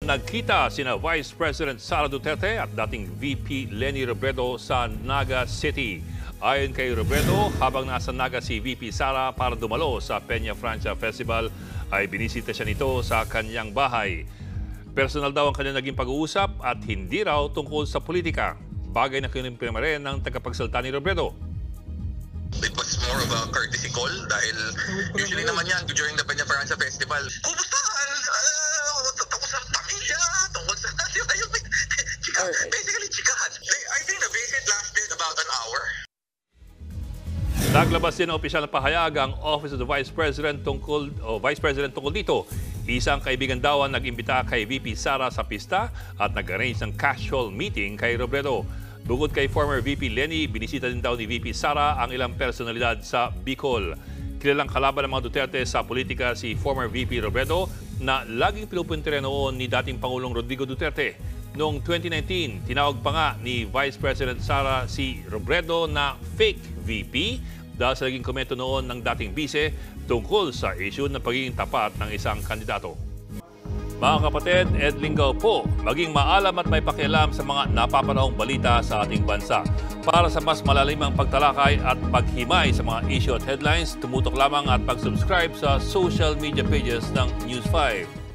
Nagkita sina Vice President Sara Duterte at dating VP Leni Robredo sa Naga City. Ayon kay Robredo, habang nasa Naga si VP Sara para dumalo sa Peña Francia Festival, ay binisita siya nito sa kanyang bahay. Personal daw ang kanyang naging pag-uusap at hindi raw tungkol sa politika. Bagay na kinimpirma rin ng tagapagsalita ni Robredo. It was more of a courtesy call dahil usually naman yan during the Peña Francia Festival. Kumusta? Tungkol sa pamilya, tungkol sa basically chikahan. I think the visit lasted about an hour. Naglabas din ang opisyal na pahayag ang Office of the Vice President tungkol dito. Isang kaibigan daw ang nag-imbita kay VP Sara sa pista at nag-arrange ng casual meeting kay Robredo. Bukod kay former VP Leni, binisita din daw ni VP Sara ang ilang personalidad sa Bicol. Kilalang kalaban ng mga Duterte sa politika si former VP Robredo na laging pinupunti rin noon ni dating Pangulong Rodrigo Duterte. Noong 2019, tinawag pa nga ni Vice President Sara si Robredo na fake VP dahil sa naging komento noon ng dating bise tungkol sa issue ng pagiging tapat ng isang kandidato. Mga kapatid, Ed Lingaw po, maging maalam at may pakialam sa mga napapanahong balita sa ating bansa. Para sa mas malalimang pagtalakay at paghimay sa mga issue at headlines, tumutok lamang at pag-subscribe sa social media pages ng News 5.